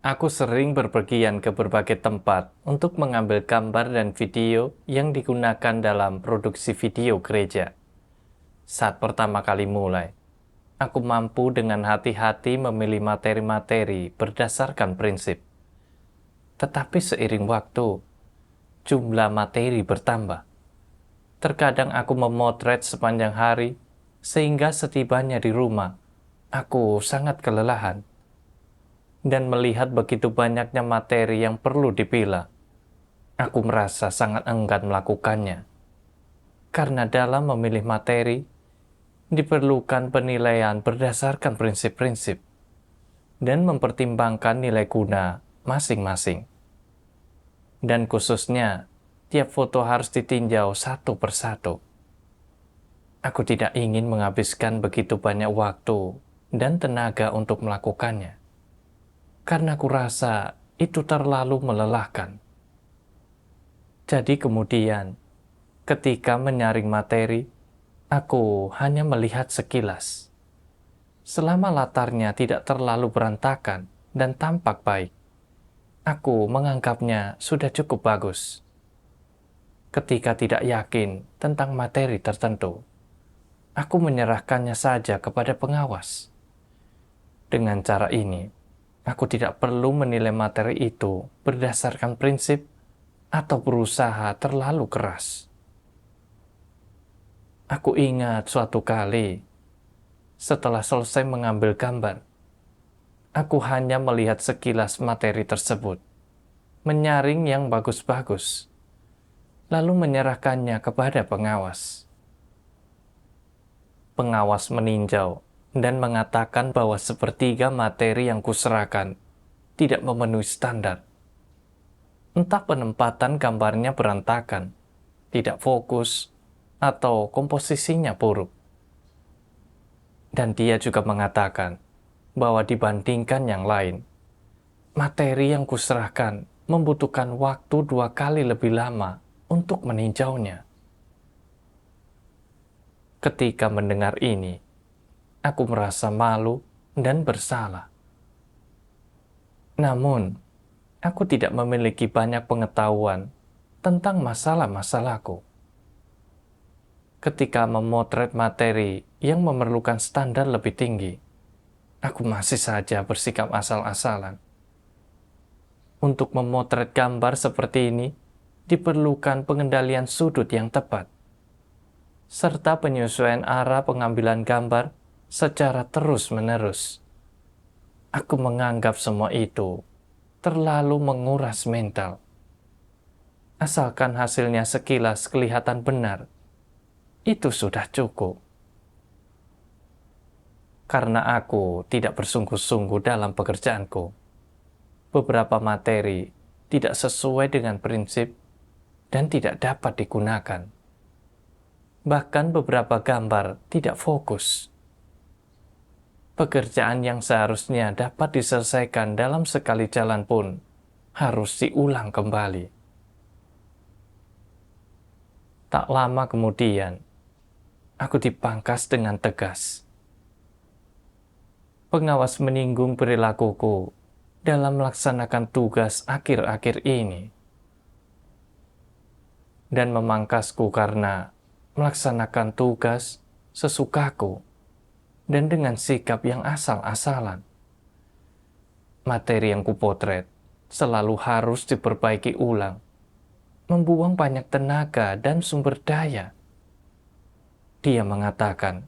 Aku sering berpergian ke berbagai tempat untuk mengambil gambar dan video yang digunakan dalam produksi video gereja. Saat pertama kali mulai, aku mampu dengan hati-hati memilih materi-materi berdasarkan prinsip. Tetapi seiring waktu, jumlah materi bertambah. Terkadang aku memotret sepanjang hari, sehingga setibanya di rumah, aku sangat kelelahan. Dan melihat begitu banyaknya materi yang perlu dipilah, aku merasa sangat enggan melakukannya. Karena dalam memilih materi, diperlukan penilaian berdasarkan prinsip-prinsip dan mempertimbangkan nilai guna masing-masing. Dan khususnya, tiap foto harus ditinjau satu persatu. Aku tidak ingin menghabiskan begitu banyak waktu dan tenaga untuk melakukannya, karena aku rasa itu terlalu melelahkan. Jadi kemudian, ketika menyaring materi, aku hanya melihat sekilas. Selama latarnya tidak terlalu berantakan dan tampak baik, aku menganggapnya sudah cukup bagus. Ketika tidak yakin tentang materi tertentu, aku menyerahkannya saja kepada pengawas. Dengan cara ini, aku tidak perlu menilai materi itu berdasarkan prinsip atau berusaha terlalu keras. Aku ingat suatu kali, setelah selesai mengambil gambar, aku hanya melihat sekilas materi tersebut, menyaring yang bagus-bagus, lalu menyerahkannya kepada pengawas. Pengawas meninjau dan mengatakan bahwa sepertiga materi yang kuserahkan tidak memenuhi standar. Entah penempatan gambarnya berantakan, tidak fokus, atau komposisinya buruk. Dan dia juga mengatakan bahwa dibandingkan yang lain, materi yang kuserahkan membutuhkan waktu 2 kali lebih lama untuk meninjaunya. Ketika mendengar ini, aku merasa malu dan bersalah. Namun, aku tidak memiliki banyak pengetahuan tentang masalah-masalahku. Ketika memotret materi yang memerlukan standar lebih tinggi, aku masih saja bersikap asal-asalan. Untuk memotret gambar seperti ini, diperlukan pengendalian sudut yang tepat, serta penyesuaian arah pengambilan gambar secara terus-menerus. Aku menganggap semua itu terlalu menguras mental. Asalkan hasilnya sekilas kelihatan benar, itu sudah cukup. Karena aku tidak bersungguh-sungguh dalam pekerjaanku, beberapa materi tidak sesuai dengan prinsip dan tidak dapat digunakan. Bahkan beberapa gambar tidak fokus. Pekerjaan yang seharusnya dapat diselesaikan dalam sekali jalan pun harus diulang kembali. Tak lama kemudian, aku dipangkas dengan tegas. Pengawas menyinggung perilakuku dalam melaksanakan tugas akhir-akhir ini dan memangkasku karena melaksanakan tugas sesukaku dan dengan sikap yang asal-asalan. Materi yang kupotret selalu harus diperbaiki ulang, membuang banyak tenaga dan sumber daya. Dia mengatakan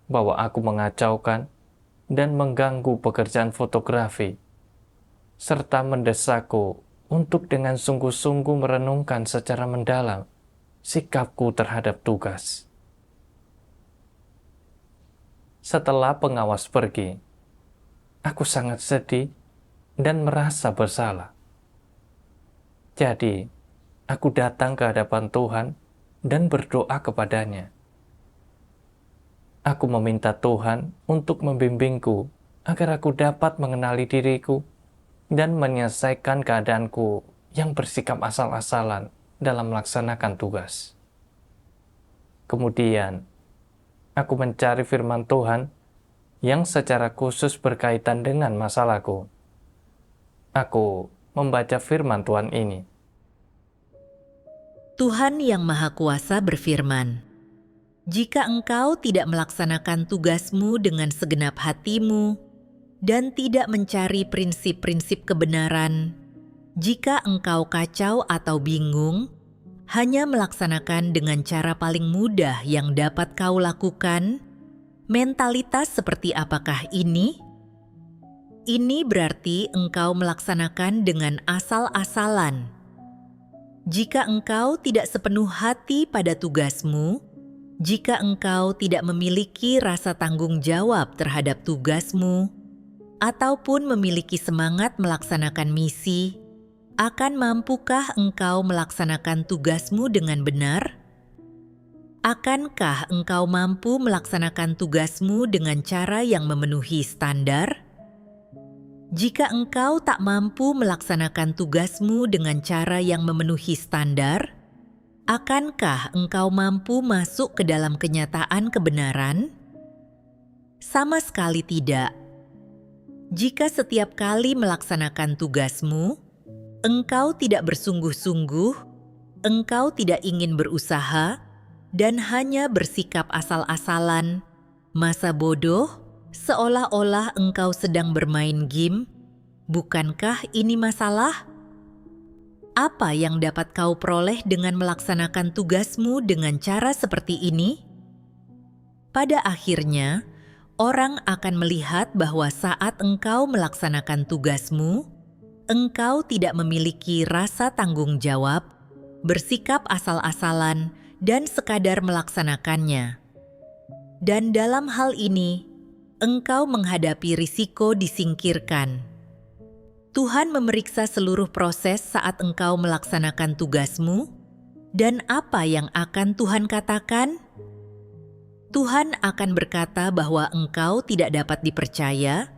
bahwa aku mengacaukan dan mengganggu pekerjaan fotografi, serta mendesakku untuk dengan sungguh-sungguh merenungkan secara mendalam sikapku terhadap tugas. Setelah pengawas pergi, aku sangat sedih dan merasa bersalah. Jadi, aku datang ke hadapan Tuhan dan berdoa kepadanya. Aku meminta Tuhan untuk membimbingku agar aku dapat mengenali diriku dan menyelesaikan keadaanku yang bersikap asal-asalan dalam melaksanakan tugas. Kemudian, aku mencari firman Tuhan yang secara khusus berkaitan dengan masalahku. Aku membaca firman Tuhan ini. Tuhan Yang Maha Kuasa berfirman, "Jika engkau tidak melaksanakan tugasmu dengan segenap hatimu dan tidak mencari prinsip-prinsip kebenaran, jika engkau kacau atau bingung, hanya melaksanakan dengan cara paling mudah yang dapat kau lakukan, mentalitas seperti apakah ini? Ini berarti engkau melaksanakan dengan asal-asalan. Jika engkau tidak sepenuh hati pada tugasmu, jika engkau tidak memiliki rasa tanggung jawab terhadap tugasmu, ataupun memiliki semangat melaksanakan misi, akan mampukah engkau melaksanakan tugasmu dengan benar? Akankah engkau mampu melaksanakan tugasmu dengan cara yang memenuhi standar? Jika engkau tak mampu melaksanakan tugasmu dengan cara yang memenuhi standar, akankah engkau mampu masuk ke dalam kenyataan kebenaran? Sama sekali tidak. Jika setiap kali melaksanakan tugasmu, engkau tidak bersungguh-sungguh, engkau tidak ingin berusaha, dan hanya bersikap asal-asalan, masa bodoh, seolah-olah engkau sedang bermain game, bukankah ini masalah? Apa yang dapat kau peroleh dengan melaksanakan tugasmu dengan cara seperti ini? Pada akhirnya, orang akan melihat bahwa saat engkau melaksanakan tugasmu, engkau tidak memiliki rasa tanggung jawab, bersikap asal-asalan, dan sekadar melaksanakannya. Dan dalam hal ini, engkau menghadapi risiko disingkirkan. Tuhan memeriksa seluruh proses saat engkau melaksanakan tugasmu, dan apa yang akan Tuhan katakan? Tuhan akan berkata bahwa engkau tidak dapat dipercaya,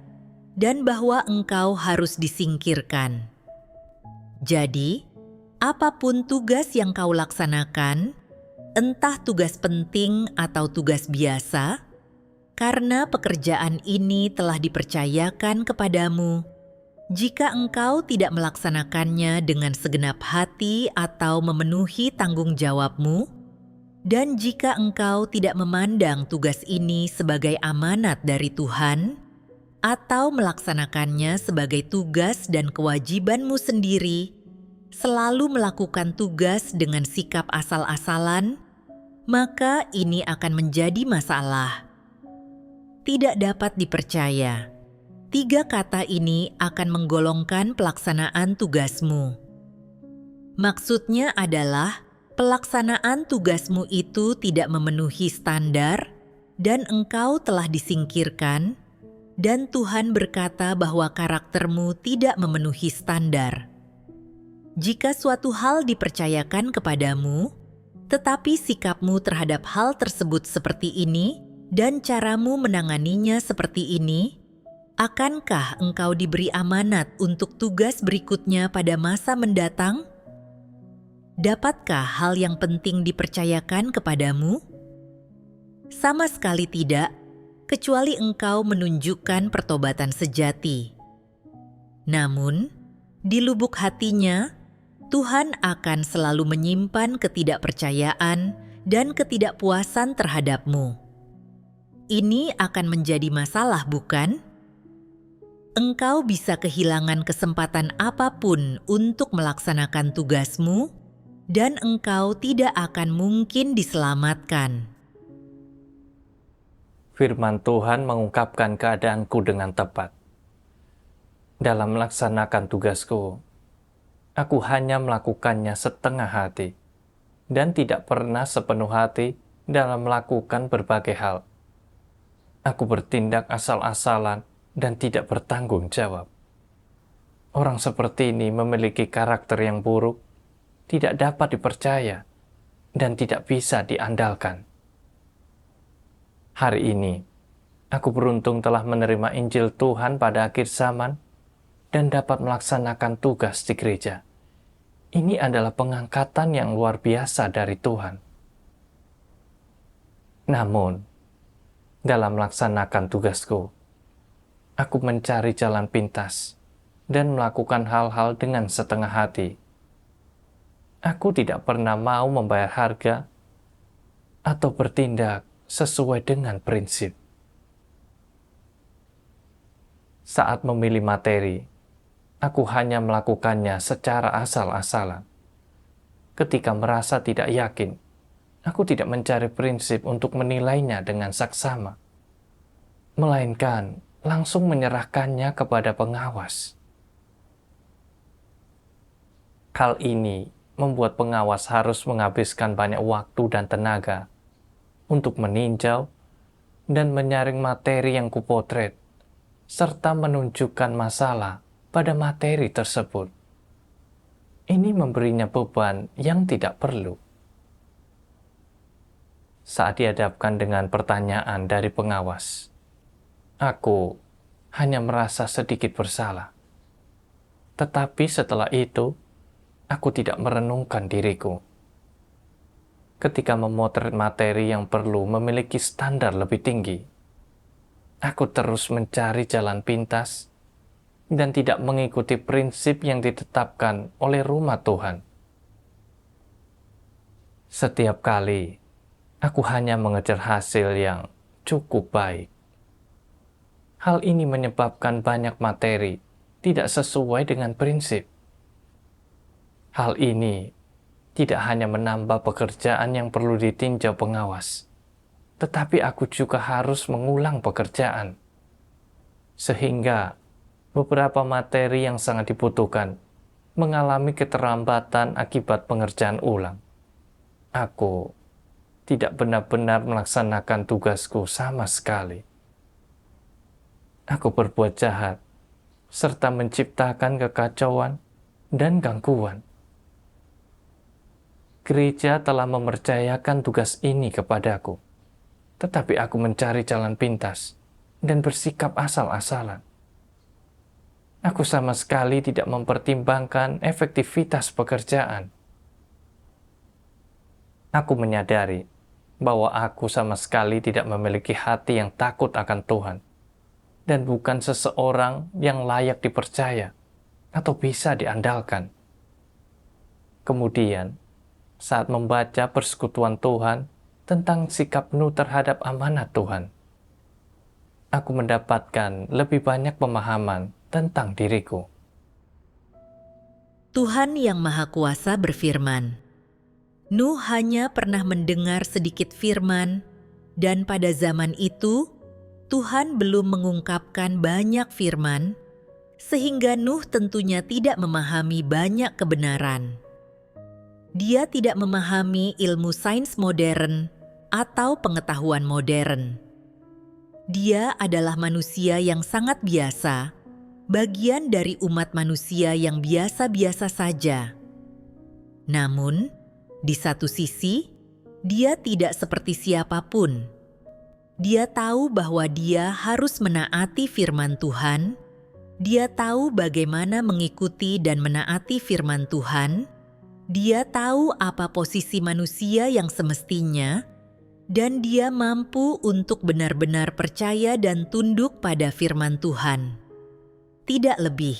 dan bahwa engkau harus disingkirkan. Jadi, apapun tugas yang kau laksanakan, entah tugas penting atau tugas biasa, karena pekerjaan ini telah dipercayakan kepadamu, jika engkau tidak melaksanakannya dengan segenap hati atau memenuhi tanggung jawabmu, dan jika engkau tidak memandang tugas ini sebagai amanat dari Tuhan, atau melaksanakannya sebagai tugas dan kewajibanmu sendiri, selalu melakukan tugas dengan sikap asal-asalan, maka ini akan menjadi masalah. Tidak dapat dipercaya. 3 kata ini akan menggolongkan pelaksanaan tugasmu. Maksudnya adalah pelaksanaan tugasmu itu tidak memenuhi standar dan engkau telah disingkirkan, dan Tuhan berkata bahwa karaktermu tidak memenuhi standar. Jika suatu hal dipercayakan kepadamu, tetapi sikapmu terhadap hal tersebut seperti ini, dan caramu menanganinya seperti ini, akankah engkau diberi amanat untuk tugas berikutnya pada masa mendatang? Dapatkah hal yang penting dipercayakan kepadamu? Sama sekali tidak, kecuali engkau menunjukkan pertobatan sejati. Namun, di lubuk hatinya, Tuhan akan selalu menyimpan ketidakpercayaan dan ketidakpuasan terhadapmu. Ini akan menjadi masalah, bukan? Engkau bisa kehilangan kesempatan apapun untuk melaksanakan tugasmu, dan engkau tidak akan mungkin diselamatkan. Firman Tuhan mengungkapkan keadaanku dengan tepat. Dalam melaksanakan tugasku, aku hanya melakukannya setengah hati, dan tidak pernah sepenuh hati dalam melakukan berbagai hal. Aku bertindak asal-asalan dan tidak bertanggung jawab. Orang seperti ini memiliki karakter yang buruk, tidak dapat dipercaya, dan tidak bisa diandalkan. Hari ini, aku beruntung telah menerima Injil Tuhan pada akhir zaman dan dapat melaksanakan tugas di gereja. Ini adalah pengangkatan yang luar biasa dari Tuhan. Namun, dalam melaksanakan tugasku, aku mencari jalan pintas dan melakukan hal-hal dengan setengah hati. Aku tidak pernah mau membayar harga atau bertindak sesuai dengan prinsip. Saat memilih materi, aku hanya melakukannya secara asal-asalan. Ketika merasa tidak yakin, aku tidak mencari prinsip untuk menilainya dengan saksama, melainkan langsung menyerahkannya kepada pengawas. Hal ini membuat pengawas harus menghabiskan banyak waktu dan tenaga untuk meninjau dan menyaring materi yang kupotret, serta menunjukkan masalah pada materi tersebut. Ini memberinya beban yang tidak perlu. Saat dihadapkan dengan pertanyaan dari pengawas, aku hanya merasa sedikit bersalah. Tetapi setelah itu, aku tidak merenungkan diriku. Ketika memotret materi yang perlu memiliki standar lebih tinggi, aku terus mencari jalan pintas dan tidak mengikuti prinsip yang ditetapkan oleh rumah Tuhan. Setiap kali, aku hanya mengejar hasil yang cukup baik. Hal ini menyebabkan banyak materi tidak sesuai dengan prinsip. Hal ini tidak hanya menambah pekerjaan yang perlu ditinjau pengawas, tetapi aku juga harus mengulang pekerjaan. Sehingga beberapa materi yang sangat dibutuhkan mengalami keterlambatan akibat pengerjaan ulang. Aku tidak benar-benar melaksanakan tugasku sama sekali. Aku berbuat jahat, serta menciptakan kekacauan dan gangguan. Gereja telah mempercayakan tugas ini kepadaku, tetapi aku mencari jalan pintas dan bersikap asal-asalan. Aku sama sekali tidak mempertimbangkan efektivitas pekerjaan. Aku menyadari bahwa aku sama sekali tidak memiliki hati yang takut akan Tuhan dan bukan seseorang yang layak dipercaya atau bisa diandalkan. Kemudian, saat membaca persekutuan Tuhan tentang sikap Nuh terhadap amanat Tuhan, aku mendapatkan lebih banyak pemahaman tentang diriku. Tuhan Yang Maha Kuasa berfirman, Nuh hanya pernah mendengar sedikit firman, dan pada zaman itu, Tuhan belum mengungkapkan banyak firman, sehingga Nuh tentunya tidak memahami banyak kebenaran. Dia tidak memahami ilmu sains modern atau pengetahuan modern. Dia adalah manusia yang sangat biasa, bagian dari umat manusia yang biasa-biasa saja. Namun, di satu sisi, dia tidak seperti siapapun. Dia tahu bahwa dia harus menaati firman Tuhan. Dia tahu bagaimana mengikuti dan menaati firman Tuhan. Dia tahu apa posisi manusia yang semestinya, dan dia mampu untuk benar-benar percaya dan tunduk pada firman Tuhan. Tidak lebih.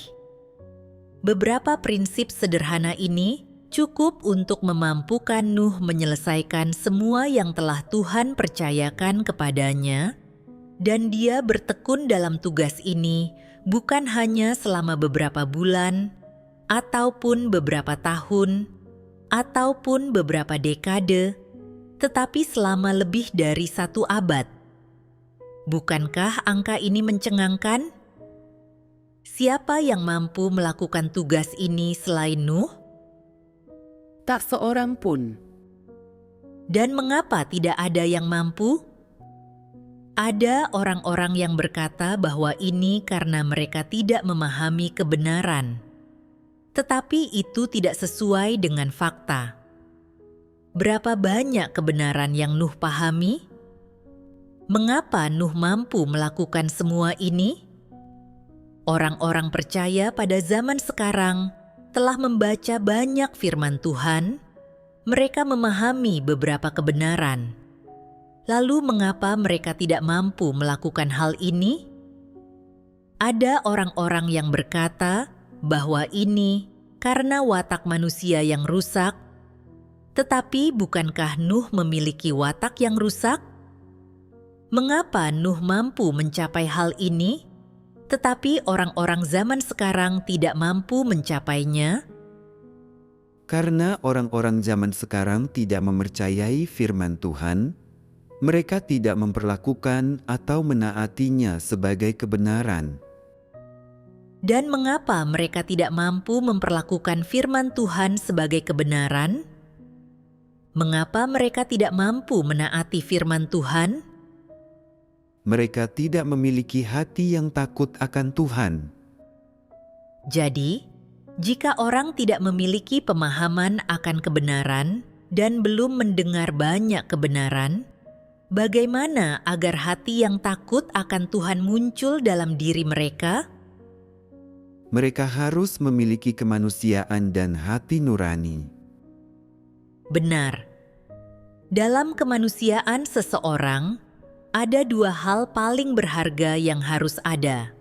Beberapa prinsip sederhana ini cukup untuk memampukan Nuh menyelesaikan semua yang telah Tuhan percayakan kepadanya, dan dia bertekun dalam tugas ini bukan hanya selama beberapa bulan, ataupun beberapa tahun, ataupun beberapa dekade, tetapi selama lebih dari 1 abad. Bukankah angka ini mencengangkan? Siapa yang mampu melakukan tugas ini selain Nuh? Tak seorang pun. Dan mengapa tidak ada yang mampu? Ada orang-orang yang berkata bahwa ini karena mereka tidak memahami kebenaran. Tetapi itu tidak sesuai dengan fakta. Berapa banyak kebenaran yang Nuh pahami? Mengapa Nuh mampu melakukan semua ini? Orang-orang percaya pada zaman sekarang telah membaca banyak firman Tuhan. Mereka memahami beberapa kebenaran. Lalu mengapa mereka tidak mampu melakukan hal ini? Ada orang-orang yang berkata bahwa ini karena watak manusia yang rusak. Tetapi bukankah Nuh memiliki watak yang rusak? Mengapa Nuh mampu mencapai hal ini, tetapi orang-orang zaman sekarang tidak mampu mencapainya? Karena orang-orang zaman sekarang tidak mempercayai firman Tuhan, mereka tidak memperlakukan atau menaatinya sebagai kebenaran. Dan mengapa mereka tidak mampu memperlakukan firman Tuhan sebagai kebenaran? Mengapa mereka tidak mampu menaati firman Tuhan? Mereka tidak memiliki hati yang takut akan Tuhan. Jadi, jika orang tidak memiliki pemahaman akan kebenaran dan belum mendengar banyak kebenaran, bagaimana agar hati yang takut akan Tuhan muncul dalam diri mereka? Mereka harus memiliki kemanusiaan dan hati nurani. Benar. Dalam kemanusiaan seseorang, ada dua hal paling berharga yang harus ada.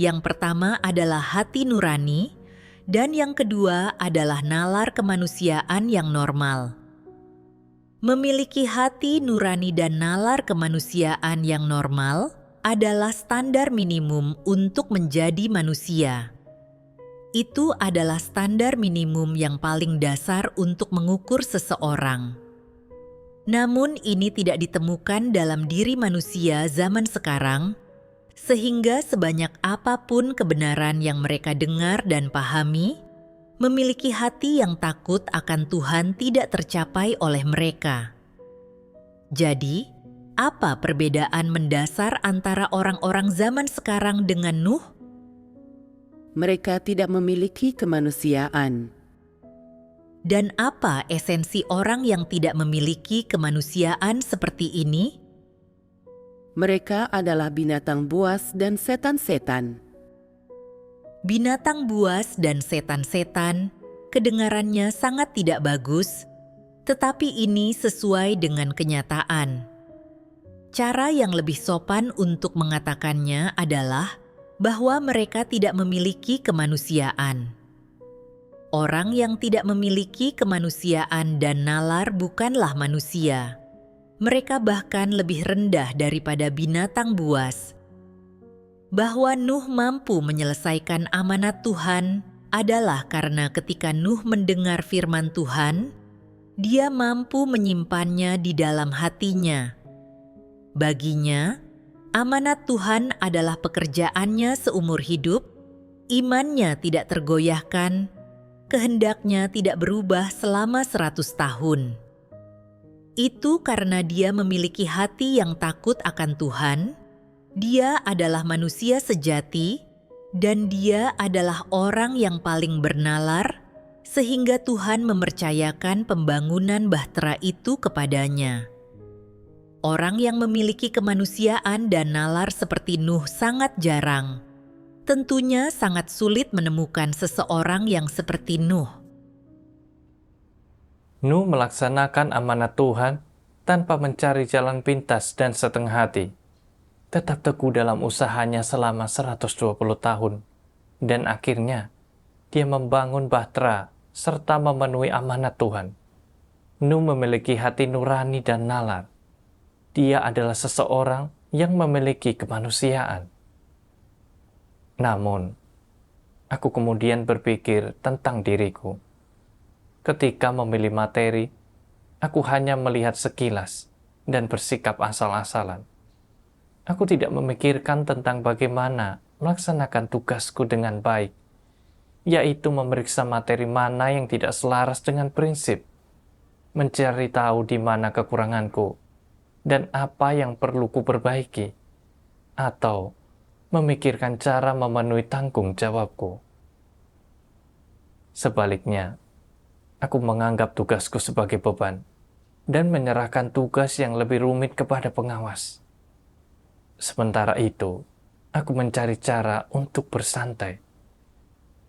Yang pertama adalah hati nurani, dan yang kedua adalah nalar kemanusiaan yang normal. Memiliki hati nurani dan nalar kemanusiaan yang normal adalah standar minimum untuk menjadi manusia. Itu adalah standar minimum yang paling dasar untuk mengukur seseorang. Namun ini tidak ditemukan dalam diri manusia zaman sekarang, sehingga sebanyak apapun kebenaran yang mereka dengar dan pahami, memiliki hati yang takut akan Tuhan tidak tercapai oleh mereka. Jadi, apa perbedaan mendasar antara orang-orang zaman sekarang dengan Nuh? Mereka tidak memiliki kemanusiaan. Dan apa esensi orang yang tidak memiliki kemanusiaan seperti ini? Mereka adalah binatang buas dan setan-setan. Binatang buas dan setan-setan kedengarannya sangat tidak bagus, tetapi ini sesuai dengan kenyataan. Cara yang lebih sopan untuk mengatakannya adalah bahwa mereka tidak memiliki kemanusiaan. Orang yang tidak memiliki kemanusiaan dan nalar bukanlah manusia. Mereka bahkan lebih rendah daripada binatang buas. Bahwa Nuh mampu menyelesaikan amanat Tuhan adalah karena ketika Nuh mendengar firman Tuhan, dia mampu menyimpannya di dalam hatinya. Baginya, amanat Tuhan adalah pekerjaannya seumur hidup, imannya tidak tergoyahkan, kehendaknya tidak berubah selama 100 tahun. Itu karena dia memiliki hati yang takut akan Tuhan, dia adalah manusia sejati, dan dia adalah orang yang paling bernalar, sehingga Tuhan mempercayakan pembangunan bahtera itu kepadanya. Orang yang memiliki kemanusiaan dan nalar seperti Nuh sangat jarang. Tentunya sangat sulit menemukan seseorang yang seperti Nuh. Nuh melaksanakan amanat Tuhan tanpa mencari jalan pintas dan setengah hati. Tetap teguh dalam usahanya selama 120 tahun. Dan akhirnya, dia membangun bahtera serta memenuhi amanat Tuhan. Nuh memiliki hati nurani dan nalar. Dia adalah seseorang yang memiliki kemanusiaan. Namun, aku kemudian berpikir tentang diriku. Ketika memilih materi, aku hanya melihat sekilas dan bersikap asal-asalan. Aku tidak memikirkan tentang bagaimana melaksanakan tugasku dengan baik, yaitu memeriksa materi mana yang tidak selaras dengan prinsip, mencari tahu di mana kekuranganku, dan apa yang perlu kuperbaiki, atau memikirkan cara memenuhi tanggung jawabku. Sebaliknya, aku menganggap tugasku sebagai beban dan menyerahkan tugas yang lebih rumit kepada pengawas. Sementara itu, aku mencari cara untuk bersantai.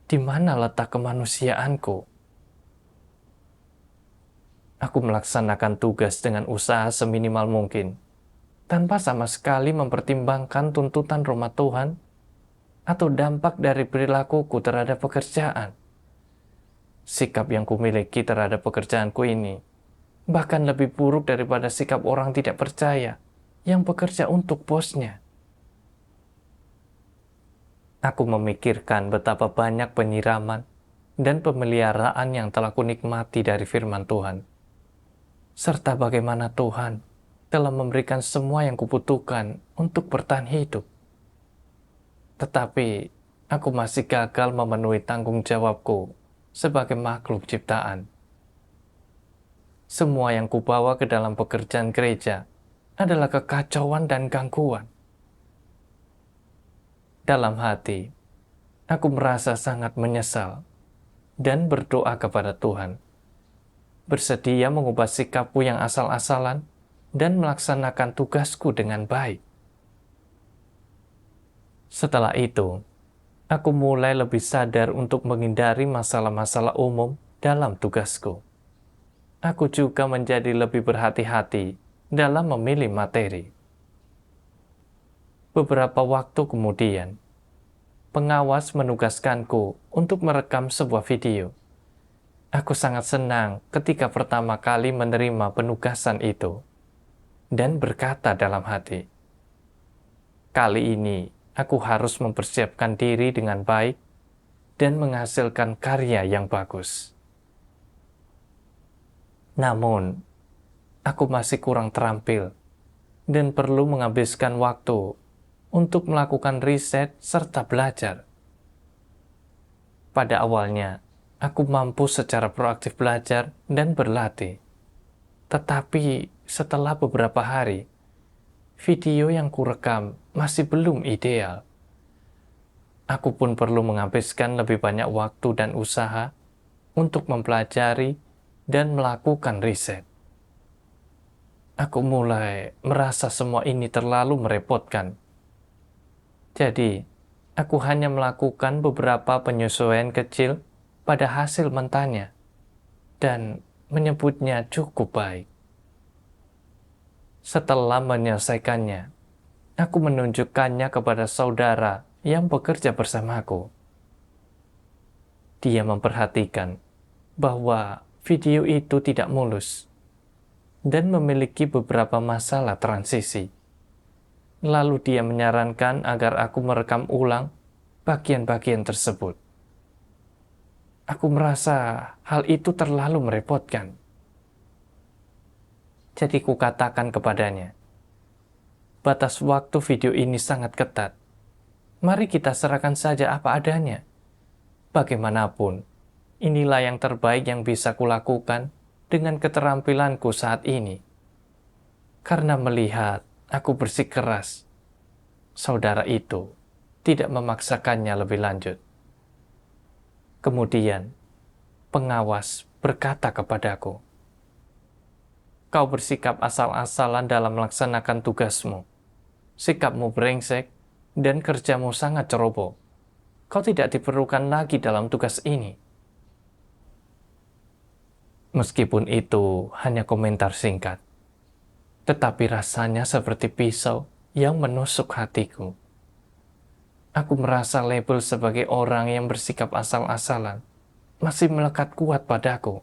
Di mana letak kemanusiaanku? Aku melaksanakan tugas dengan usaha seminimal mungkin, tanpa sama sekali mempertimbangkan tuntutan rumah Tuhan, atau dampak dari perilakuku terhadap pekerjaan. Sikap yang kumiliki terhadap pekerjaanku ini bahkan lebih buruk daripada sikap orang tidak percaya yang bekerja untuk bosnya. Aku memikirkan betapa banyak penyiraman dan pemeliharaan yang telah kunikmati dari firman Tuhan, serta bagaimana Tuhan telah memberikan semua yang kubutuhkan untuk bertahan hidup. Tetapi aku masih gagal memenuhi tanggung jawabku sebagai makhluk ciptaan. Semua yang kubawa ke dalam pekerjaan gereja adalah kekacauan dan gangguan. Dalam hati, aku merasa sangat menyesal dan berdoa kepada Tuhan, bersedia mengubah sikapku yang asal-asalan dan melaksanakan tugasku dengan baik. Setelah itu, aku mulai lebih sadar untuk menghindari masalah-masalah umum dalam tugasku. Aku juga menjadi lebih berhati-hati dalam memilih materi. Beberapa waktu kemudian, pengawas menugaskanku untuk merekam sebuah video. Aku sangat senang ketika pertama kali menerima penugasan itu dan berkata dalam hati, kali ini aku harus mempersiapkan diri dengan baik dan menghasilkan karya yang bagus. Namun, aku masih kurang terampil dan perlu menghabiskan waktu untuk melakukan riset serta belajar. Pada awalnya, aku mampu secara proaktif belajar dan berlatih. Tetapi setelah beberapa hari, video yang kurekam masih belum ideal. Aku pun perlu menghabiskan lebih banyak waktu dan usaha untuk mempelajari dan melakukan riset. Aku mulai merasa semua ini terlalu merepotkan. Jadi, aku hanya melakukan beberapa penyesuaian kecil pada hasil mentahnya dan menyebutnya cukup baik. Setelah menyelesaikannya, aku menunjukkannya kepada saudara yang bekerja bersamaku. Dia memperhatikan bahwa video itu tidak mulus dan memiliki beberapa masalah transisi. Lalu dia menyarankan agar aku merekam ulang bagian-bagian tersebut. Aku merasa hal itu terlalu merepotkan. Jadi kukatakan kepadanya, batas waktu video ini sangat ketat. Mari kita serahkan saja apa adanya. Bagaimanapun, inilah yang terbaik yang bisa kulakukan dengan keterampilanku saat ini. Karena melihat aku bersikeras, saudara itu tidak memaksakannya lebih lanjut. Kemudian, pengawas berkata kepadaku, kau bersikap asal-asalan dalam melaksanakan tugasmu. Sikapmu brengsek dan kerjamu sangat ceroboh. Kau tidak diperlukan lagi dalam tugas ini. Meskipun itu hanya komentar singkat, tetapi rasanya seperti pisau yang menusuk hatiku. Aku merasa label sebagai orang yang bersikap asal-asalan masih melekat kuat padaku.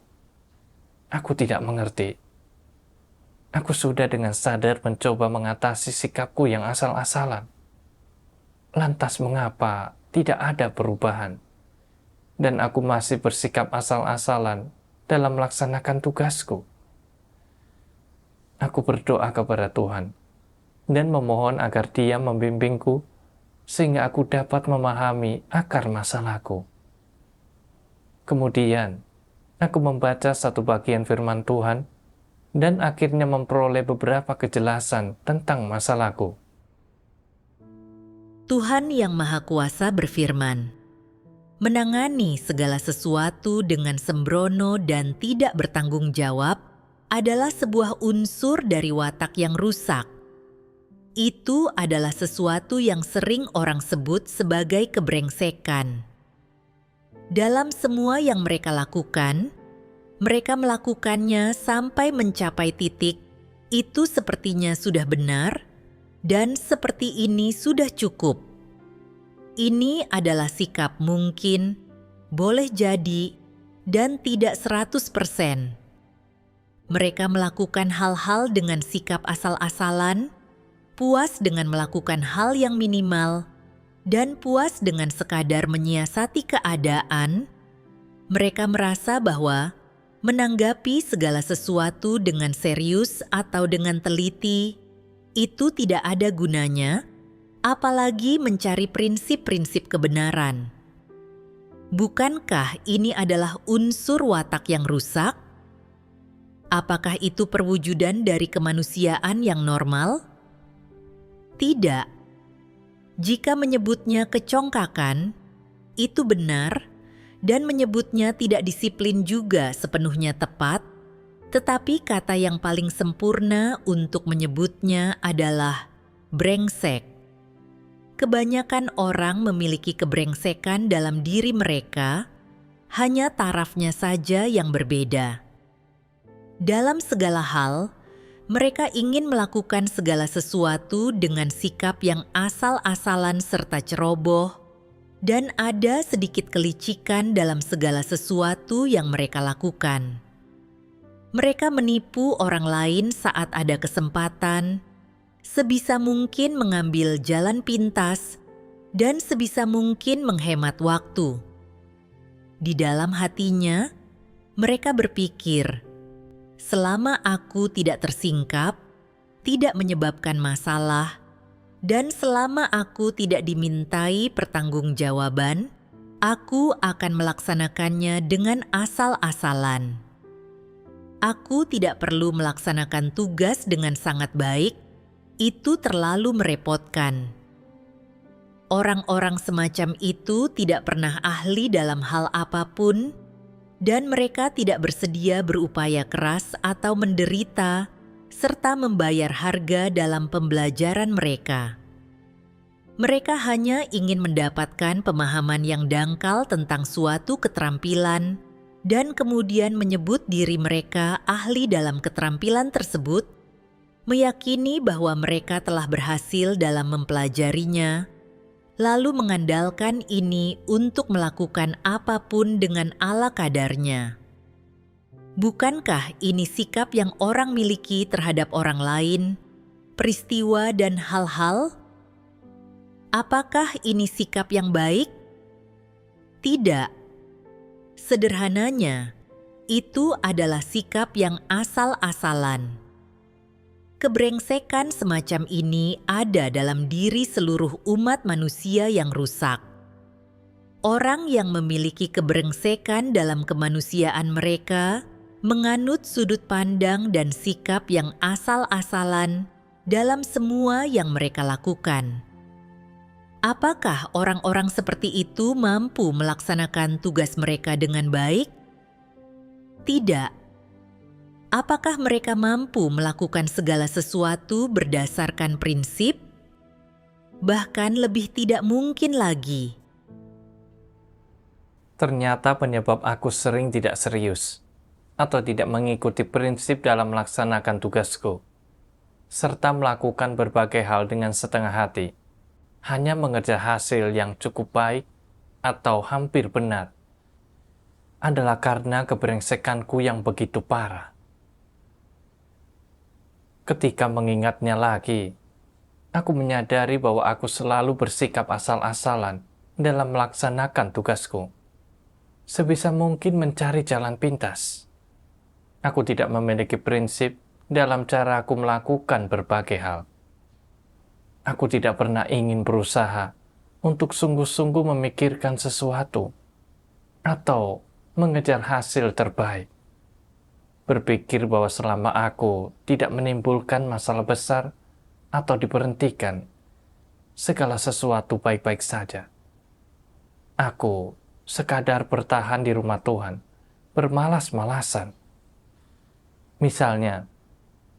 Aku tidak mengerti. Aku sudah dengan sadar mencoba mengatasi sikapku yang asal-asalan. Lantas mengapa tidak ada perubahan? Dan aku masih bersikap asal-asalan dalam melaksanakan tugasku. Aku berdoa kepada Tuhan dan memohon agar Dia membimbingku sehingga aku dapat memahami akar masalahku. Kemudian, aku membaca satu bagian firman Tuhan dan akhirnya memperoleh beberapa kejelasan tentang masalahku. Tuhan Yang Maha Kuasa berfirman, menangani segala sesuatu dengan sembrono dan tidak bertanggung jawab adalah sebuah unsur dari watak yang rusak. Itu adalah sesuatu yang sering orang sebut sebagai kebrengsekan. Dalam semua yang mereka lakukan, mereka melakukannya sampai mencapai titik, itu sepertinya sudah benar, dan seperti ini sudah cukup. Ini adalah sikap mungkin, boleh jadi, dan tidak 100%. Mereka melakukan hal-hal dengan sikap asal-asalan, puas dengan melakukan hal yang minimal, dan puas dengan sekadar menyiasati keadaan. Mereka merasa bahwa menanggapi segala sesuatu dengan serius atau dengan teliti itu tidak ada gunanya, apalagi mencari prinsip-prinsip kebenaran. Bukankah ini adalah unsur watak yang rusak? Apakah itu perwujudan dari kemanusiaan yang normal? Tidak. Jika menyebutnya kecongkakan, itu benar, dan menyebutnya tidak disiplin juga sepenuhnya tepat, tetapi kata yang paling sempurna untuk menyebutnya adalah brengsek. Kebanyakan orang memiliki kebrengsekan dalam diri mereka, hanya tarafnya saja yang berbeda. Dalam segala hal, mereka ingin melakukan segala sesuatu dengan sikap yang asal-asalan serta ceroboh, dan ada sedikit kelicikan dalam segala sesuatu yang mereka lakukan. Mereka menipu orang lain saat ada kesempatan, sebisa mungkin mengambil jalan pintas, dan sebisa mungkin menghemat waktu. Di dalam hatinya, mereka berpikir, selama aku tidak tersingkap, tidak menyebabkan masalah, dan selama aku tidak dimintai pertanggungjawaban, aku akan melaksanakannya dengan asal-asalan. Aku tidak perlu melaksanakan tugas dengan sangat baik, itu terlalu merepotkan. Orang-orang semacam itu tidak pernah ahli dalam hal apapun, dan mereka tidak bersedia berupaya keras atau menderita, serta membayar harga dalam pembelajaran mereka. Mereka hanya ingin mendapatkan pemahaman yang dangkal tentang suatu keterampilan, dan kemudian menyebut diri mereka ahli dalam keterampilan tersebut, meyakini bahwa mereka telah berhasil dalam mempelajarinya, lalu mengandalkan ini untuk melakukan apapun dengan ala kadarnya. Bukankah ini sikap yang orang miliki terhadap orang lain, peristiwa dan hal-hal? Apakah ini sikap yang baik? Tidak. Sederhananya, itu adalah sikap yang asal-asalan. Kebrengsekan semacam ini ada dalam diri seluruh umat manusia yang rusak. Orang yang memiliki kebrengsekan dalam kemanusiaan mereka menganut sudut pandang dan sikap yang asal-asalan dalam semua yang mereka lakukan. Apakah orang-orang seperti itu mampu melaksanakan tugas mereka dengan baik? Tidak. Apakah mereka mampu melakukan segala sesuatu berdasarkan prinsip? Bahkan lebih tidak mungkin lagi. Ternyata penyebab aku sering tidak serius atau tidak mengikuti prinsip dalam melaksanakan tugasku, serta melakukan berbagai hal dengan setengah hati, hanya mengejar hasil yang cukup baik atau hampir benar, adalah karena kebrengsekanku yang begitu parah. Ketika mengingatnya lagi, aku menyadari bahwa aku selalu bersikap asal-asalan dalam melaksanakan tugasku. Sebisa mungkin mencari jalan pintas. Aku tidak memiliki prinsip dalam cara aku melakukan berbagai hal. Aku tidak pernah ingin berusaha untuk sungguh-sungguh memikirkan sesuatu atau mengejar hasil terbaik. Berpikir bahwa selama aku tidak menimbulkan masalah besar atau diberhentikan, segala sesuatu baik-baik saja. Aku sekadar bertahan di rumah Tuhan, bermalas-malasan. Misalnya,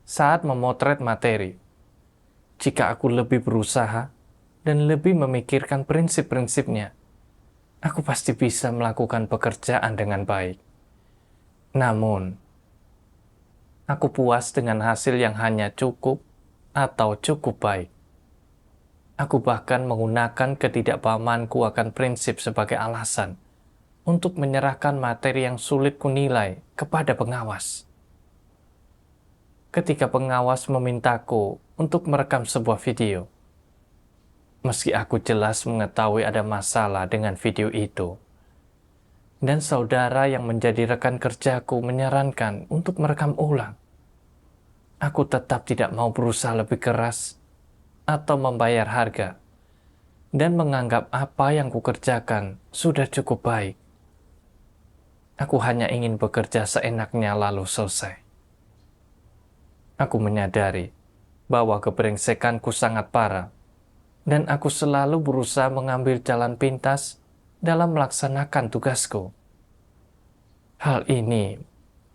saat memotret materi, jika aku lebih berusaha dan lebih memikirkan prinsip-prinsipnya, aku pasti bisa melakukan pekerjaan dengan baik. Namun, aku puas dengan hasil yang hanya cukup atau cukup baik. Aku bahkan menggunakan ketidakpahamanku akan prinsip sebagai alasan untuk menyerahkan materi yang sulit kunilai kepada pengawas. Ketika pengawas memintaku untuk merekam sebuah video, meski aku jelas mengetahui ada masalah dengan video itu, dan saudara yang menjadi rekan kerjaku menyarankan untuk merekam ulang, aku tetap tidak mau berusaha lebih keras atau membayar harga, dan menganggap apa yang kukerjakan sudah cukup baik. Aku hanya ingin bekerja seenaknya lalu selesai. Aku menyadari bahwa kebrengsekanku sangat parah, dan aku selalu berusaha mengambil jalan pintas dalam melaksanakan tugasku. Hal ini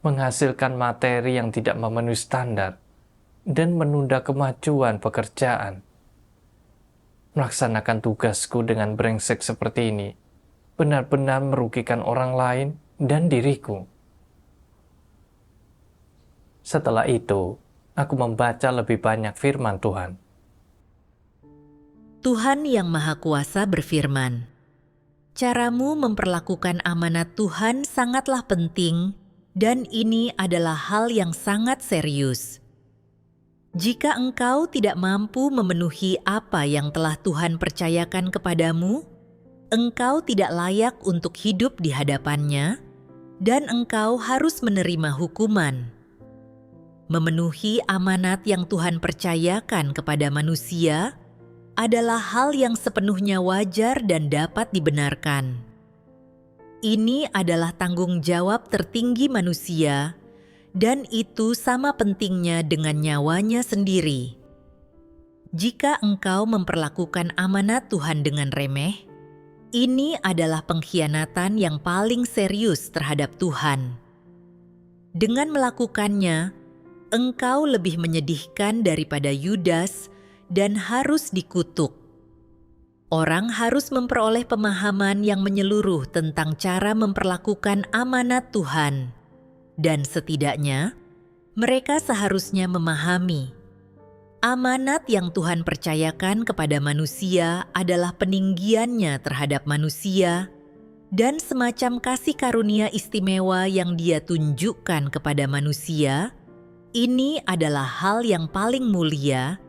menghasilkan materi yang tidak memenuhi standar dan menunda kemajuan pekerjaan. Melaksanakan tugasku dengan brengsek seperti ini benar-benar merugikan orang lain dan diriku. Setelah itu, aku membaca lebih banyak firman Tuhan. Tuhan Yang Maha Kuasa berfirman, "Caramu memperlakukan amanat Tuhan sangatlah penting, dan ini adalah hal yang sangat serius. Jika engkau tidak mampu memenuhi apa yang telah Tuhan percayakan kepadamu, engkau tidak layak untuk hidup di hadapan-Nya, dan engkau harus menerima hukuman. Memenuhi amanat yang Tuhan percayakan kepada manusia adalah hal yang sepenuhnya wajar dan dapat dibenarkan. Ini adalah tanggung jawab tertinggi manusia, dan itu sama pentingnya dengan nyawanya sendiri. Jika engkau memperlakukan amanat Tuhan dengan remeh, ini adalah pengkhianatan yang paling serius terhadap Tuhan. Dengan melakukannya, engkau lebih menyedihkan daripada Yudas dan harus dikutuk. Orang harus memperoleh pemahaman yang menyeluruh tentang cara memperlakukan amanat Tuhan, dan setidaknya mereka seharusnya memahami amanat yang Tuhan percayakan kepada manusia adalah peninggiannya terhadap manusia dan semacam kasih karunia istimewa yang Dia tunjukkan kepada manusia. Ini adalah hal yang paling mulia,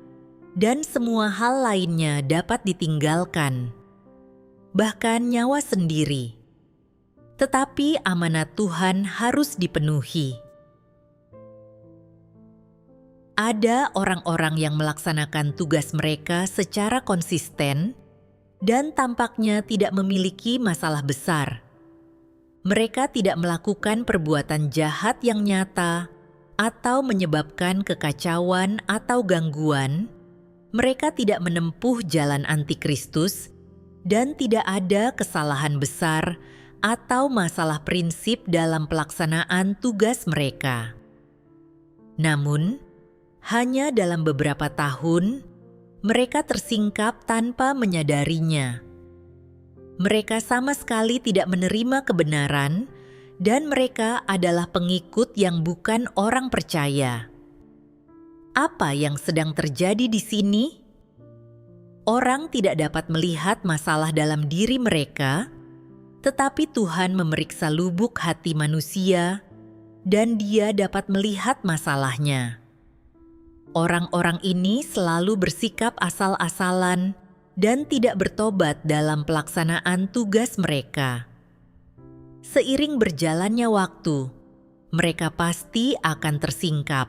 dan semua hal lainnya dapat ditinggalkan, bahkan nyawa sendiri. Tetapi amanat Tuhan harus dipenuhi. Ada orang-orang yang melaksanakan tugas mereka secara konsisten dan tampaknya tidak memiliki masalah besar. Mereka tidak melakukan perbuatan jahat yang nyata atau menyebabkan kekacauan atau gangguan. Mereka tidak menempuh jalan antikristus dan tidak ada kesalahan besar atau masalah prinsip dalam pelaksanaan tugas mereka. Namun, hanya dalam beberapa tahun, mereka tersingkap tanpa menyadarinya. Mereka sama sekali tidak menerima kebenaran, dan mereka adalah pengikut yang bukan orang percaya. Apa yang sedang terjadi di sini? Orang tidak dapat melihat masalah dalam diri mereka, tetapi Tuhan memeriksa lubuk hati manusia, dan Dia dapat melihat masalahnya. Orang-orang ini selalu bersikap asal-asalan dan tidak bertobat dalam pelaksanaan tugas mereka. Seiring berjalannya waktu, mereka pasti akan tersingkap.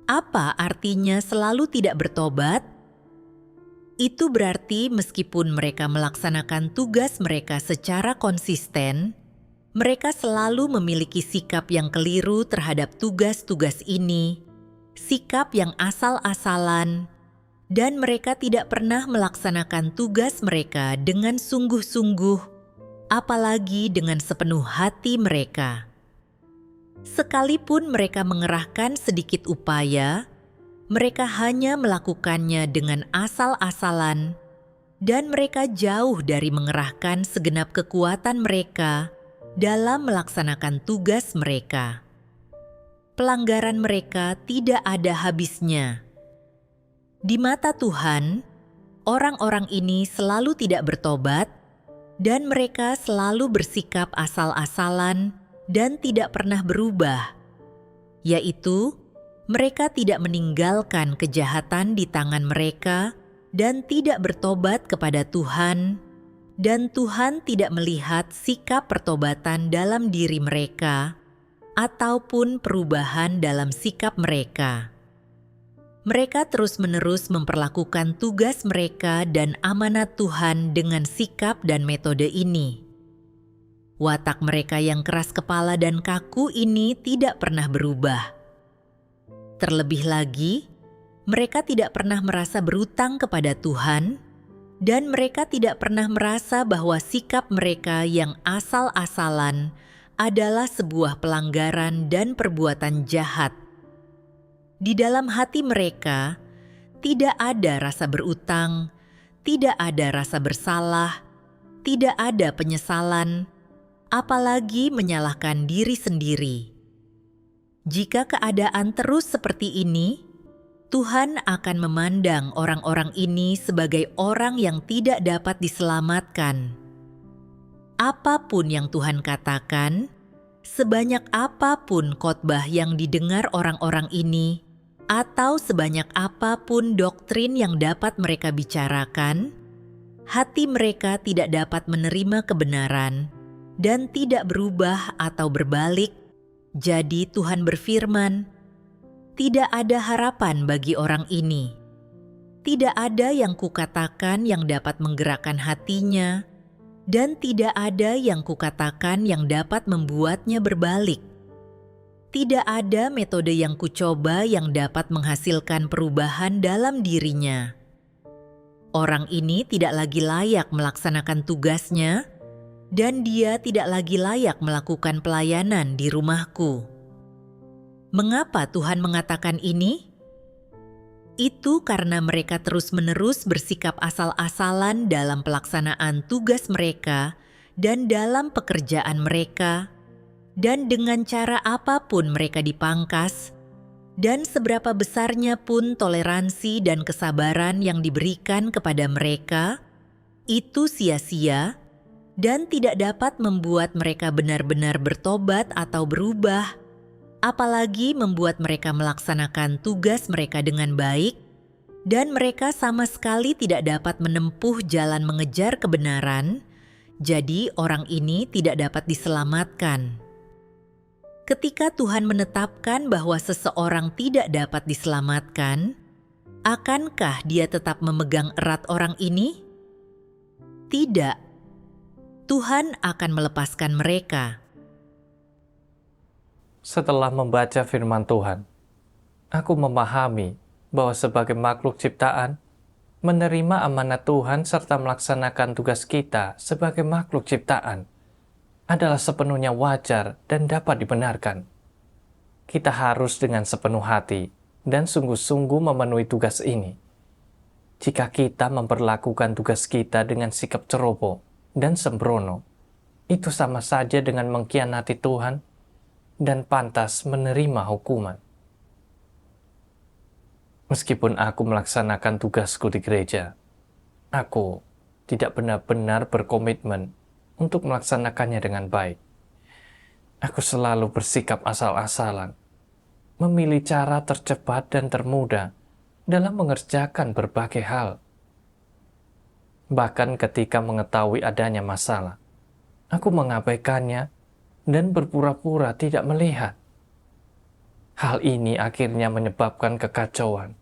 Apa artinya selalu tidak bertobat? Itu berarti meskipun mereka melaksanakan tugas mereka secara konsisten, mereka selalu memiliki sikap yang keliru terhadap tugas-tugas ini, sikap yang asal-asalan, dan mereka tidak pernah melaksanakan tugas mereka dengan sungguh-sungguh, apalagi dengan sepenuh hati mereka. Sekalipun mereka mengerahkan sedikit upaya, mereka hanya melakukannya dengan asal-asalan, dan mereka jauh dari mengerahkan segenap kekuatan mereka dalam melaksanakan tugas mereka. Pelanggaran mereka tidak ada habisnya. Di mata Tuhan, orang-orang ini selalu tidak bertobat dan mereka selalu bersikap asal-asalan dan tidak pernah berubah, yaitu mereka tidak meninggalkan kejahatan di tangan mereka dan tidak bertobat kepada Tuhan, dan Tuhan tidak melihat sikap pertobatan dalam diri mereka ataupun perubahan dalam sikap mereka. Mereka terus-menerus memperlakukan tugas mereka dan amanat Tuhan dengan sikap dan metode ini. Watak mereka yang keras kepala dan kaku ini tidak pernah berubah. Terlebih lagi, mereka tidak pernah merasa berutang kepada Tuhan, dan mereka tidak pernah merasa bahwa sikap mereka yang asal-asalan adalah sebuah pelanggaran dan perbuatan jahat. Di dalam hati mereka tidak ada rasa berutang, tidak ada rasa bersalah, tidak ada penyesalan, apalagi menyalahkan diri sendiri. Jika keadaan terus seperti ini, Tuhan akan memandang orang-orang ini sebagai orang yang tidak dapat diselamatkan. Apapun yang Tuhan katakan, sebanyak apapun khotbah yang didengar orang-orang ini, atau sebanyak apapun doktrin yang dapat mereka bicarakan, hati mereka tidak dapat menerima kebenaran dan tidak berubah atau berbalik. Jadi Tuhan berfirman, "Tidak ada harapan bagi orang ini. Tidak ada yang kukatakan yang dapat menggerakkan hatinya, dan tidak ada yang kukatakan yang dapat membuatnya berbalik. Tidak ada metode yang kucoba yang dapat menghasilkan perubahan dalam dirinya. Orang ini tidak lagi layak melaksanakan tugasnya, dan dia tidak lagi layak melakukan pelayanan di rumahku." Mengapa Tuhan mengatakan ini? Itu karena mereka terus-menerus bersikap asal-asalan dalam pelaksanaan tugas mereka dan dalam pekerjaan mereka, dan dengan cara apapun mereka dipangkas, dan seberapa besarnya pun toleransi dan kesabaran yang diberikan kepada mereka, itu sia-sia dan tidak dapat membuat mereka benar-benar bertobat atau berubah, apalagi membuat mereka melaksanakan tugas mereka dengan baik, dan mereka sama sekali tidak dapat menempuh jalan mengejar kebenaran, jadi orang ini tidak dapat diselamatkan. Ketika Tuhan menetapkan bahwa seseorang tidak dapat diselamatkan, akankah Dia tetap memegang erat orang ini? Tidak. Tuhan akan melepaskan mereka. Setelah membaca firman Tuhan, aku memahami bahwa sebagai makhluk ciptaan, menerima amanat Tuhan serta melaksanakan tugas kita sebagai makhluk ciptaan adalah sepenuhnya wajar dan dapat dibenarkan. Kita harus dengan sepenuh hati dan sungguh-sungguh memenuhi tugas ini. Jika kita memperlakukan tugas kita dengan sikap ceroboh dan sembrono, itu sama saja dengan mengkhianati Tuhan dan pantas menerima hukuman. Meskipun aku melaksanakan tugasku di gereja, aku tidak benar-benar berkomitmen untuk melaksanakannya dengan baik. Aku selalu bersikap asal-asalan, memilih cara tercepat dan termudah dalam mengerjakan berbagai hal. Bahkan ketika mengetahui adanya masalah, aku mengabaikannya dan berpura-pura tidak melihat. Hal ini akhirnya menyebabkan kekacauan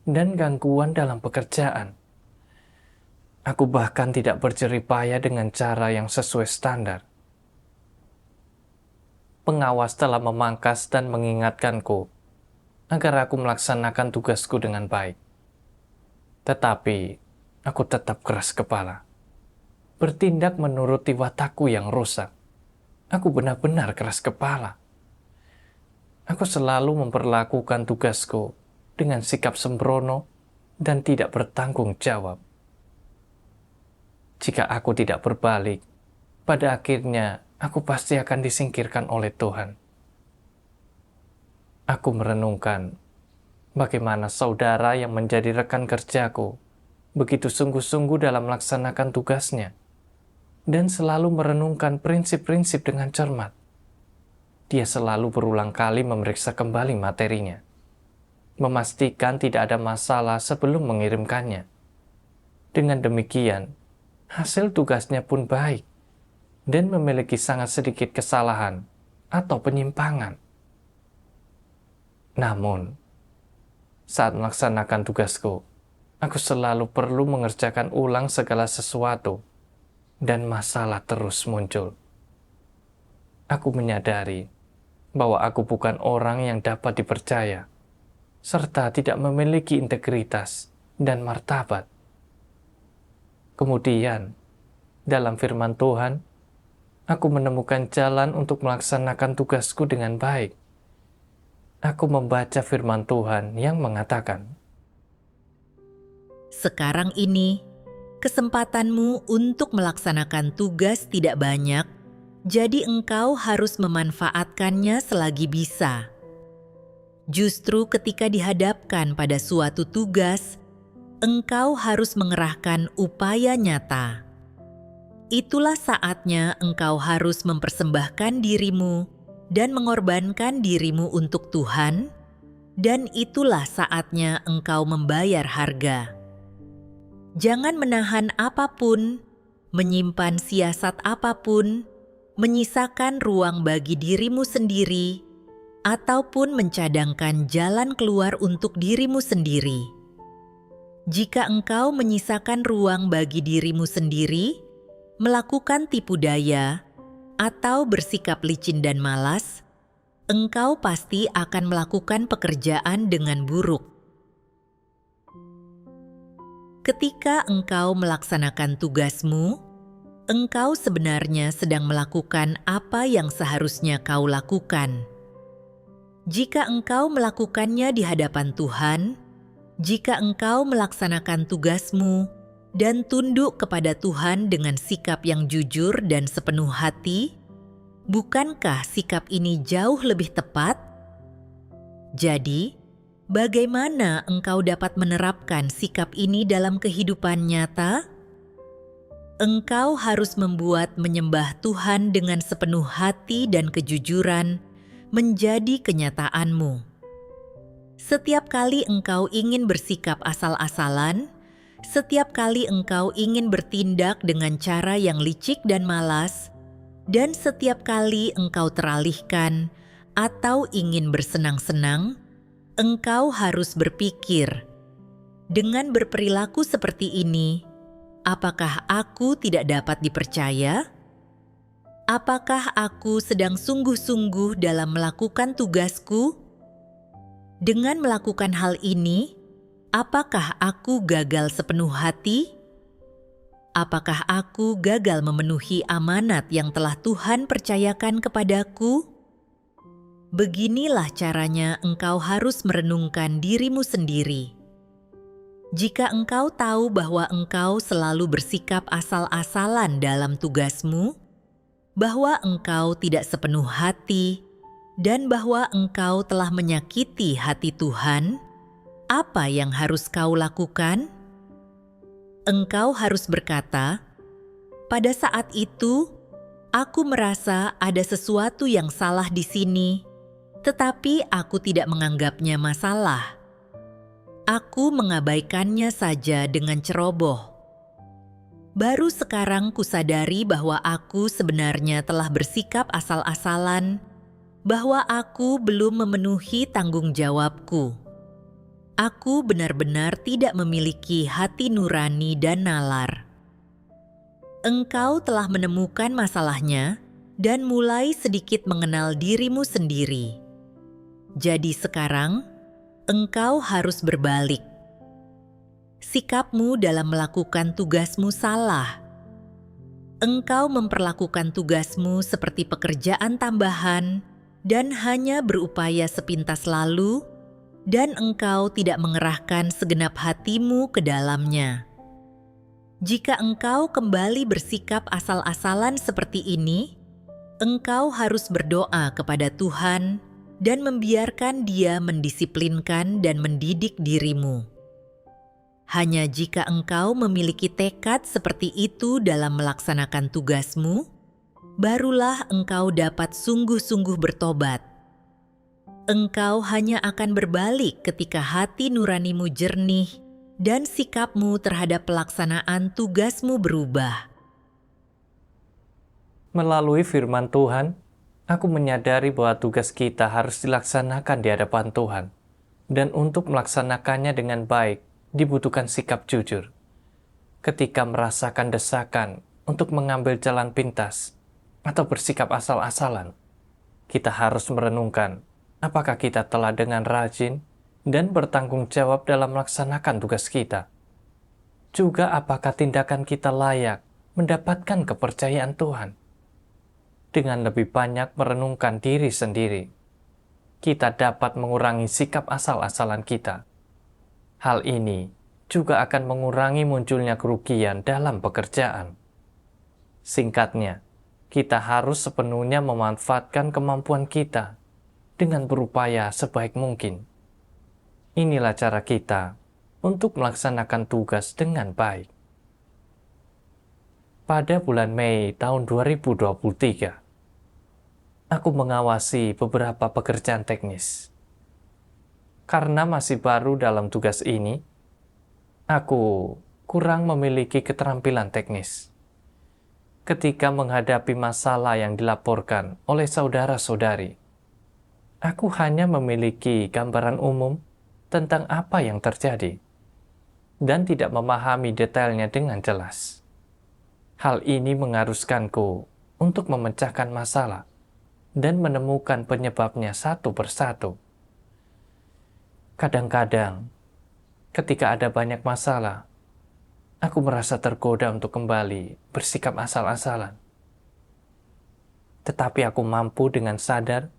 dan gangguan dalam pekerjaan. Aku bahkan tidak berjerih payah dengan cara yang sesuai standar. Pengawas telah memangkas dan mengingatkanku agar aku melaksanakan tugasku dengan baik. Tetapi aku tetap keras kepala, bertindak menuruti watakku yang rusak. Aku benar-benar keras kepala. Aku selalu memperlakukan tugasku dengan sikap sembrono dan tidak bertanggung jawab. Jika aku tidak berbalik, pada akhirnya aku pasti akan disingkirkan oleh Tuhan. Aku merenungkan bagaimana saudara yang menjadi rekan kerjaku begitu sungguh-sungguh dalam melaksanakan tugasnya, dan selalu merenungkan prinsip-prinsip dengan cermat. Dia selalu berulang kali memeriksa kembali materinya, memastikan tidak ada masalah sebelum mengirimkannya. Dengan demikian, hasil tugasnya pun baik dan memiliki sangat sedikit kesalahan atau penyimpangan. Namun, saat melaksanakan tugasku, aku selalu perlu mengerjakan ulang segala sesuatu dan masalah terus muncul. Aku menyadari bahwa aku bukan orang yang dapat dipercaya, serta tidak memiliki integritas dan martabat. Kemudian, dalam firman Tuhan, aku menemukan jalan untuk melaksanakan tugasku dengan baik. Aku membaca firman Tuhan yang mengatakan, Sekarang ini, kesempatanmu untuk melaksanakan tugas tidak banyak, jadi engkau harus memanfaatkannya selagi bisa. Justru ketika dihadapkan pada suatu tugas, engkau harus mengerahkan upaya nyata. Itulah saatnya engkau harus mempersembahkan dirimu dan mengorbankan dirimu untuk Tuhan, dan itulah saatnya engkau membayar harga. Jangan menahan apapun, menyimpan siasat apapun, menyisakan ruang bagi dirimu sendiri, ataupun mencadangkan jalan keluar untuk dirimu sendiri. Jika engkau menyisakan ruang bagi dirimu sendiri, melakukan tipu daya, atau bersikap licin dan malas, engkau pasti akan melakukan pekerjaan dengan buruk. Ketika engkau melaksanakan tugasmu, engkau sebenarnya sedang melakukan apa yang seharusnya kau lakukan. Jika engkau melakukannya di hadapan Tuhan, jika engkau melaksanakan tugasmu dan tunduk kepada Tuhan dengan sikap yang jujur dan sepenuh hati, bukankah sikap ini jauh lebih tepat? Jadi, bagaimana engkau dapat menerapkan sikap ini dalam kehidupan nyata? Engkau harus membuat menyembah Tuhan dengan sepenuh hati dan kejujuran menjadi kenyataanmu. Setiap kali engkau ingin bersikap asal-asalan, setiap kali engkau ingin bertindak dengan cara yang licik dan malas, dan setiap kali engkau teralihkan atau ingin bersenang-senang, engkau harus berpikir, dengan berperilaku seperti ini, apakah aku tidak dapat dipercaya? Apakah aku sedang sungguh-sungguh dalam melakukan tugasku? Dengan melakukan hal ini, apakah aku gagal sepenuh hati? Apakah aku gagal memenuhi amanat yang telah Tuhan percayakan kepadaku? Beginilah caranya engkau harus merenungkan dirimu sendiri. Jika engkau tahu bahwa engkau selalu bersikap asal-asalan dalam tugasmu, bahwa engkau tidak sepenuh hati, dan bahwa engkau telah menyakiti hati Tuhan, apa yang harus kau lakukan? Engkau harus berkata, "Pada saat itu, aku merasa ada sesuatu yang salah di sini, tetapi aku tidak menganggapnya masalah. Aku mengabaikannya saja dengan ceroboh. Baru sekarang kusadari bahwa aku sebenarnya telah bersikap asal-asalan, bahwa aku belum memenuhi tanggung jawabku. Aku benar-benar tidak memiliki hati nurani dan nalar." Engkau telah menemukan masalahnya dan mulai sedikit mengenal dirimu sendiri. Jadi sekarang, engkau harus berbalik. Sikapmu dalam melakukan tugasmu salah. Engkau memperlakukan tugasmu seperti pekerjaan tambahan dan hanya berupaya sepintas lalu, dan engkau tidak mengerahkan segenap hatimu ke dalamnya. Jika engkau kembali bersikap asal-asalan seperti ini, engkau harus berdoa kepada Tuhan dan membiarkan Dia mendisiplinkan dan mendidik dirimu. Hanya jika engkau memiliki tekad seperti itu dalam melaksanakan tugasmu, barulah engkau dapat sungguh-sungguh bertobat. Engkau hanya akan berbalik ketika hati nuranimu jernih dan sikapmu terhadap pelaksanaan tugasmu berubah. Melalui firman Tuhan, aku menyadari bahwa tugas kita harus dilaksanakan di hadapan Tuhan. Dan untuk melaksanakannya dengan baik, dibutuhkan sikap jujur. Ketika merasakan desakan untuk mengambil jalan pintas atau bersikap asal-asalan, kita harus merenungkan apakah kita telah dengan rajin dan bertanggung jawab dalam melaksanakan tugas kita. Juga apakah tindakan kita layak mendapatkan kepercayaan Tuhan. Dengan lebih banyak merenungkan diri sendiri, kita dapat mengurangi sikap asal-asalan kita. Hal ini juga akan mengurangi munculnya kerugian dalam pekerjaan. Singkatnya, kita harus sepenuhnya memanfaatkan kemampuan kita dengan berupaya sebaik mungkin. Inilah cara kita untuk melaksanakan tugas dengan baik. Pada bulan Mei tahun 2023, aku mengawasi beberapa pekerjaan teknis. Karena masih baru dalam tugas ini, aku kurang memiliki keterampilan teknis. Ketika menghadapi masalah yang dilaporkan oleh saudara-saudari, aku hanya memiliki gambaran umum tentang apa yang terjadi dan tidak memahami detailnya dengan jelas. Hal ini mengharuskanku untuk memecahkan masalah dan menemukan penyebabnya satu persatu. Kadang-kadang, ketika ada banyak masalah, aku merasa tergoda untuk kembali bersikap asal-asalan. Tetapi aku mampu dengan sadar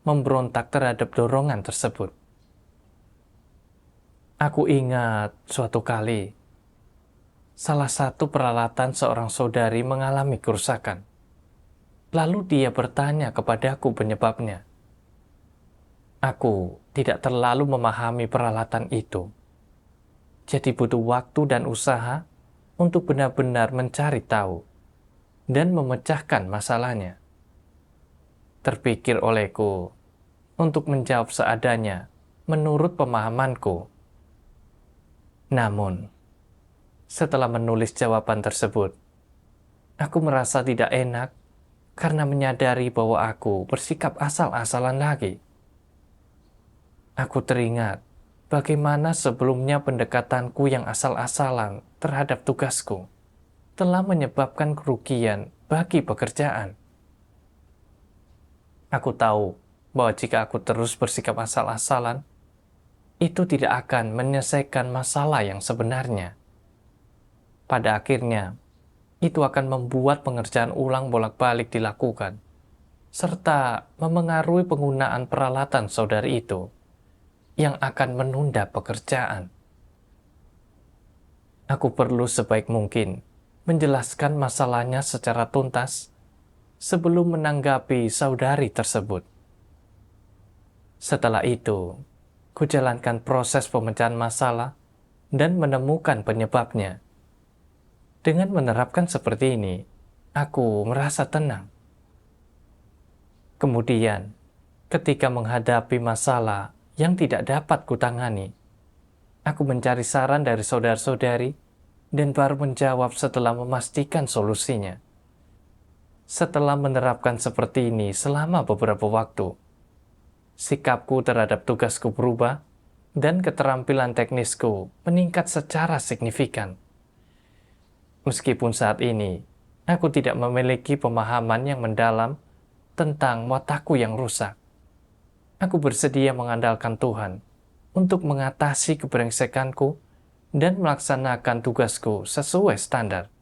memberontak terhadap dorongan tersebut. Aku ingat suatu kali, salah satu peralatan seorang saudari mengalami kerusakan. Lalu dia bertanya kepadaku penyebabnya. Aku tidak terlalu memahami peralatan itu. Jadi butuh waktu dan usaha untuk benar-benar mencari tahu dan memecahkan masalahnya. Terpikir olehku untuk menjawab seadanya menurut pemahamanku. Namun, setelah menulis jawaban tersebut, aku merasa tidak enak karena menyadari bahwa aku bersikap asal-asalan lagi. Aku teringat bagaimana sebelumnya pendekatanku yang asal-asalan terhadap tugasku telah menyebabkan kerugian bagi pekerjaan. Aku tahu bahwa jika aku terus bersikap asal-asalan, itu tidak akan menyelesaikan masalah yang sebenarnya. Pada akhirnya, itu akan membuat pengerjaan ulang bolak-balik dilakukan, serta memengaruhi penggunaan peralatan saudari itu, yang akan menunda pekerjaan. Aku perlu sebaik mungkin menjelaskan masalahnya secara tuntas sebelum menanggapi saudari tersebut. Setelah itu, kujalankan proses pemecahan masalah dan menemukan penyebabnya. Dengan menerapkan seperti ini, aku merasa tenang. Kemudian, ketika menghadapi masalah yang tidak dapat kutangani, aku mencari saran dari saudara-saudari dan baru menjawab setelah memastikan solusinya. Setelah menerapkan seperti ini selama beberapa waktu, sikapku terhadap tugasku berubah dan keterampilan teknisku meningkat secara signifikan. Meskipun saat ini, aku tidak memiliki pemahaman yang mendalam tentang watakku yang rusak, aku bersedia mengandalkan Tuhan untuk mengatasi kebrengsekanku dan melaksanakan tugasku sesuai standar.